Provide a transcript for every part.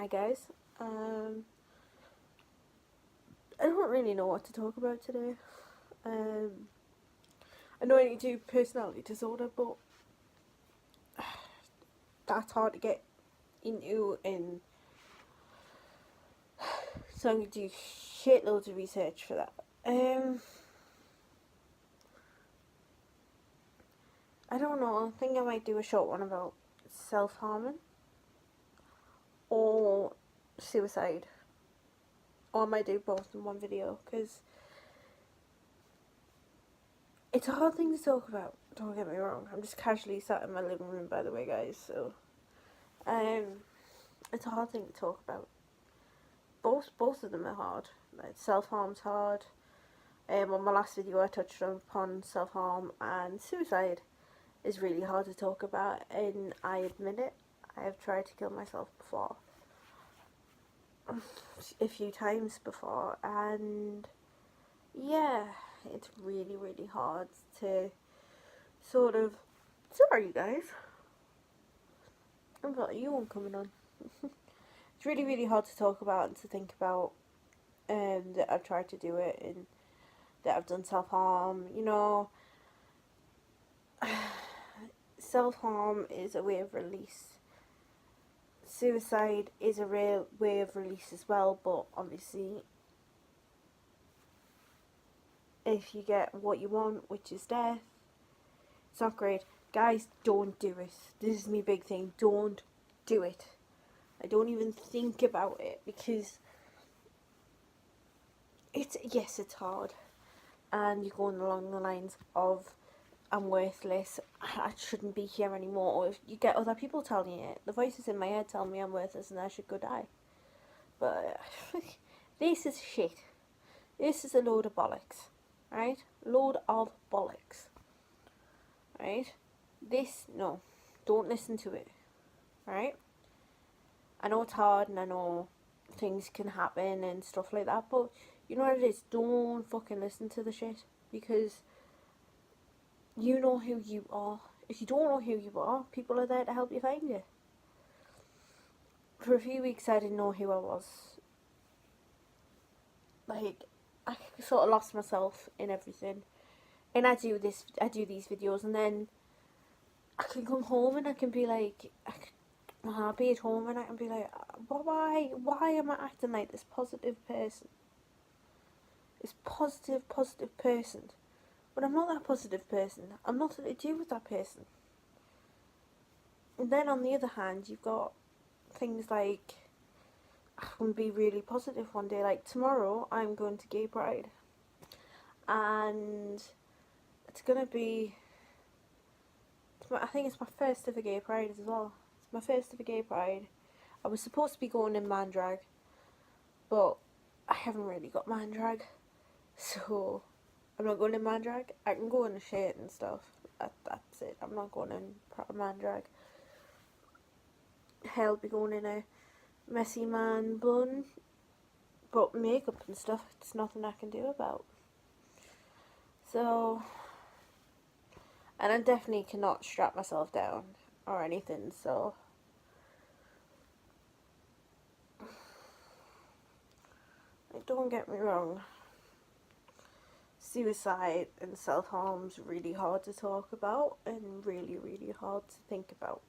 Hi guys. I don't really know what to talk about today. Um, I know I need to do personality disorder, but that's hard to get into, and so I'm going to do shitloads of research for that. I don't know. I think I might do a short one about self-harming or suicide, or I might do both in one video because it's a hard thing to talk about. Don't get me wrong. I'm just casually sat in my living room, by the way, guys. So, it's a hard thing to talk about. Both of them are hard. Like, self-harm's hard. On my last video I touched upon self-harm, and suicide is really hard to talk about, and I admit it. I have tried to kill myself before. A few times before, and yeah, it's really, really hard to sort of... Sorry guys. I've got you one coming on. It's really, really hard to talk about and to think about, that I've tried to do it and that I've done self-harm. You know, self-harm is a way of release. Suicide is a real way of release as well, but obviously if you get what you want, which is death, it's not great. Guys, don't do it. This is my big thing. Don't do it. I don't even think about it, because yes, it's hard, and you're going along the lines of, I'm worthless, I shouldn't be here anymore, or if you get other people telling you it. The voices in my head tell me I'm worthless and I should go die. But this is shit. This is a load of bollocks, right? Load of bollocks, right? No, don't listen to it, right? I know it's hard, and I know things can happen and stuff like that, but you know what it is? Don't fucking listen to the shit, because you know who you are. If you don't know who you are, people are there to help you find you. For a few weeks I didn't know who I was. Like, I sort of lost myself in everything. And I do these videos, and then I can come home and I can be like, I'll be at home and I can be like, why am I acting like this positive person? This positive person. But I'm not that positive person. I'm nothing to do with that person. And then on the other hand, you've got things like, I can be really positive one day. Like, tomorrow I'm going to Gay Pride, and it's gonna be, I think it's my first ever Gay Pride as well. It's my first ever Gay Pride. I was supposed to be going in man drag, but I haven't really got man drag, so I'm not going in man drag. I can go in a shirt and stuff. That's it. I'm not going in proper man drag. Hell, be going in a messy man bun, but makeup and stuff, it's nothing I can do about. So, and I definitely cannot strap myself down or anything, so don't get me wrong, suicide and self-harm is really hard to talk about and really, really hard to think about.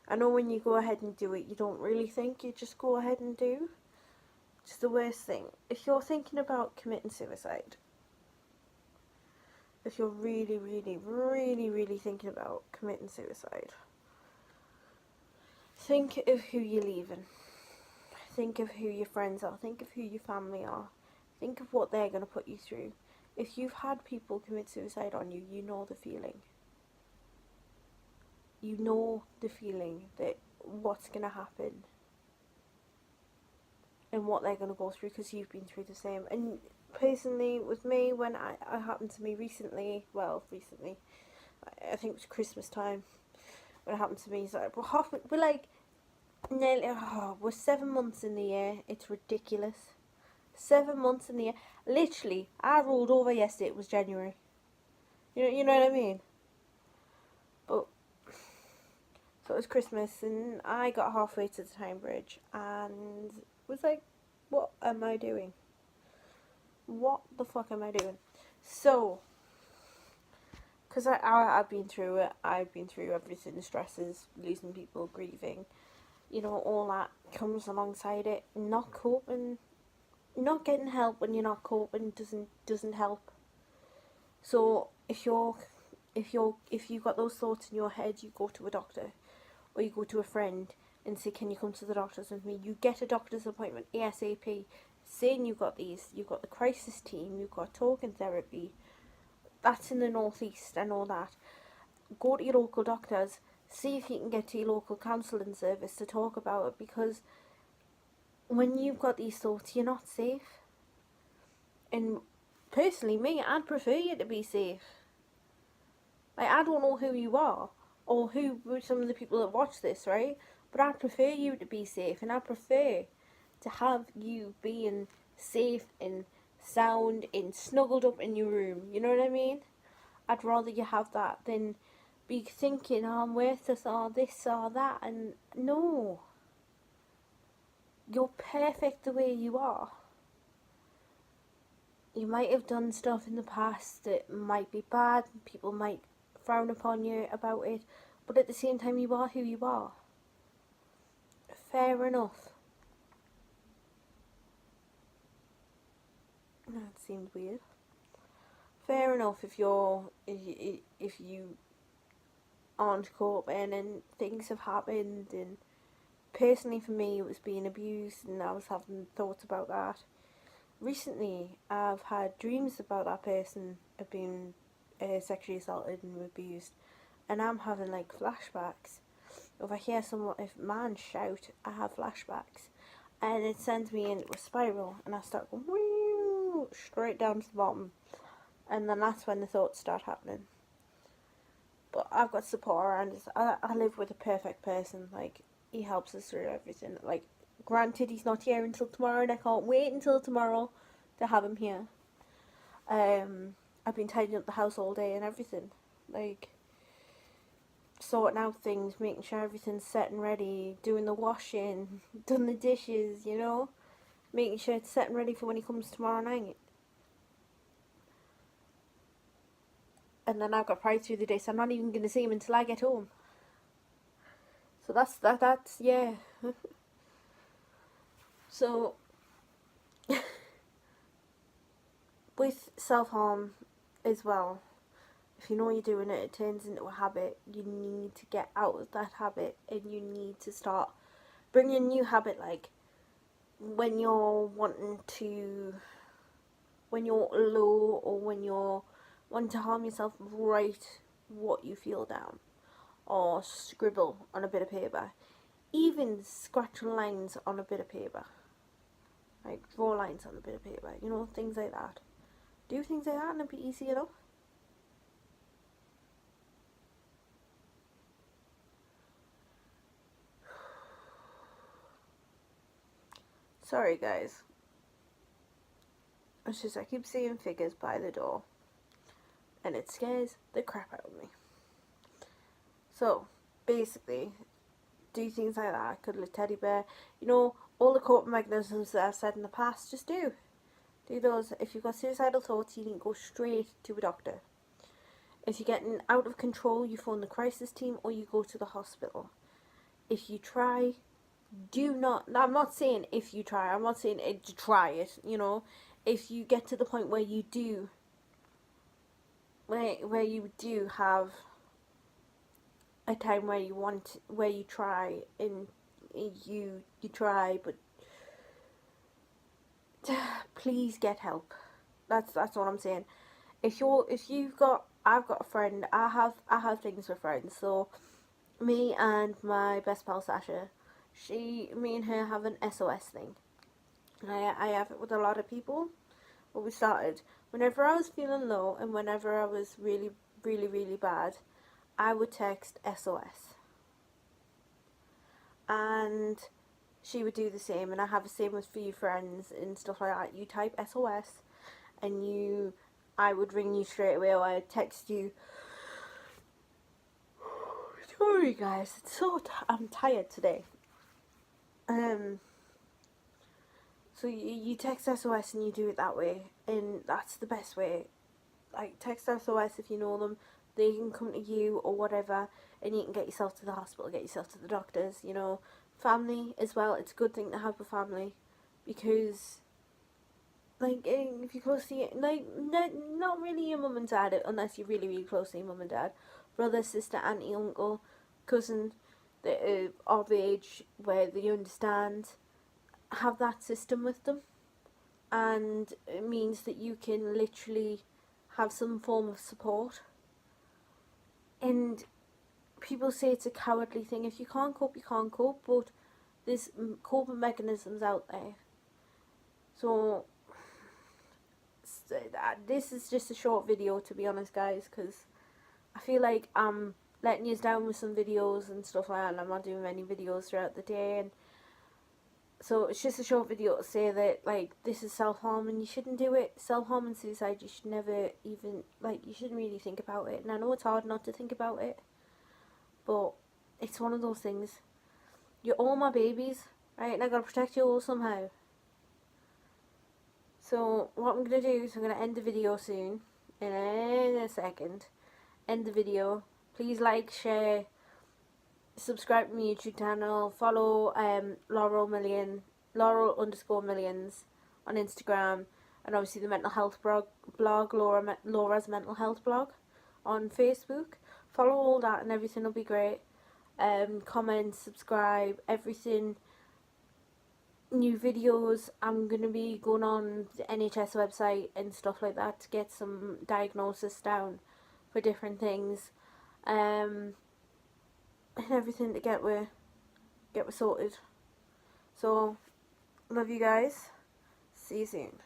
I know when you go ahead and do it, you don't really think, you just go ahead and do. It's the worst thing. If you're thinking about committing suicide, if you're really, really, really, really thinking about committing suicide, think of who you're leaving. Think of who your friends are. Think of who your family are. Think of what they're going to put you through. If you've had people commit suicide on you, you know the feeling. You know the feeling that what's going to happen and what they're going to go through, because you've been through the same. And personally, with me, when it happened to me recently, I think it was Christmas time, when it happened to me, it's like, we're like, nearly, we're 7 months in the year. It's ridiculous. 7 months in the year. Literally, I rolled over yesterday, it was January. You know what I mean? But So it was Christmas, and I got halfway to the Time Bridge and was like, what am I doing? What the fuck am I doing? So, because I've been through it, I've been through everything, the stresses, losing people, grieving, you know, all that comes alongside it. Not coping, not getting help when you're not coping doesn't help. So if you've got those thoughts in your head, you go to a doctor or you go to a friend and say, can you come to the doctors with me? You get a doctor's appointment ASAP, saying you've got the crisis team, you've got talking therapy. That's in the northeast and all that. Go to your local doctors, see if you can get to your local counselling service to talk about it, because when you've got these thoughts, you're not safe. And personally, me, I'd prefer you to be safe. Like, I don't know who you are, or who some of the people that watch this, right? But I prefer you to be safe, and I prefer to have you being safe and sound and snuggled up in your room. You know what I mean? I'd rather you have that than be thinking, oh, I'm worth this or this or that. And no, you're perfect the way you are. You might have done stuff in the past that might be bad, people might frown upon you about it, but at the same time, you are who you are. Fair enough. That seemed weird. Fair enough if you aren't coping and things have happened, and personally for me it was being abused and I was having thoughts about that. Recently I've had dreams about that person being sexually assaulted and abused, and I'm having like flashbacks. If I hear if man shout, I have flashbacks, and it sends me into a spiral, and I start going whoo, straight down to the bottom, and then that's when the thoughts start happening. But I've got support around us. I live with a perfect person. Like, he helps us through everything. Like, granted, he's not here until tomorrow, and I can't wait until tomorrow to have him here. I've been tidying up the house all day and everything. Like, sorting out things, making sure everything's set and ready, doing the washing, doing the dishes, you know? Making sure it's set and ready for when he comes tomorrow night. And then I've got pride through the day, so I'm not even going to see him until I get home. So that's yeah. So, with self-harm as well, if you know you're doing it, it turns into a habit. You need to get out of that habit, and you need to start bringing a new habit, like when you're when you're low, or when you're wanting to harm yourself, write what you feel down, or scribble on a bit of paper. Even scratch lines on a bit of paper. Like, draw lines on a bit of paper, you know, things like that. Do things like that and it'll be easy enough. Sorry guys. It's just I keep seeing figures by the door, and it scares the crap out of me. So, basically, do things like that. Cuddle a teddy bear. You know, all the coping mechanisms that I've said in the past, just do. Do those. If you've got suicidal thoughts, you need to go straight to a doctor. If you're getting out of control, you phone the crisis team or you go to the hospital. If you try, do not, I'm not saying if you try, I'm not saying to try it, you know. If you get to the point where you do, where you do have a time where you try, and you try, but please get help. That's what I'm saying. If you've got, I've got a friend, I have things for friends. So me and my best pal Sasha, me and her have an SOS thing. I have it with a lot of people. But we started, whenever I was feeling low and whenever I was really, really, really bad, I would text SOS. And she would do the same, and I have the same with few friends and stuff like that. You type SOS, and I would ring you straight away, or I'd text you Sorry guys, I'm tired today. So you text SOS and you do it that way, and that's the best way. Like, text SOS if you know them, they can come to you or whatever, and you can get yourself to the hospital, get yourself to the doctors, you know. Family as well, it's a good thing to have a family, because, like, if you're close to you, like, not really your mum and dad, unless you're really, really close to your mum and dad, brother, sister, auntie, uncle, cousin, that are of age where they understand, have that system with them, and it means that you can literally have some form of support. And people say it's a cowardly thing. If you can't cope, you can't cope, but there's coping mechanisms out there. So this is just a short video, to be honest, guys, because I feel like I'm letting you down with some videos and stuff like that, and I'm not doing many videos throughout the day, and so it's just a short video to say that, like, this is self-harm and you shouldn't do it. Self-harm and suicide, you should never even, like, you shouldn't really think about it. And I know it's hard not to think about it, but it's one of those things. You're all my babies, right? And I gotta protect you all somehow. So what I'm gonna do is I'm gonna end the video soon, in a second. End the video. Please like, share, subscribe to my YouTube channel, follow Laurel_millions on Instagram, and obviously the mental health blog Laura's mental health blog on Facebook. Follow all that and everything will be great. Comment, subscribe, everything. New videos. I'm going to be going on the NHS website and stuff like that to get some diagnosis down for different things. And everything to get we sorted. So, love you guys. See you soon.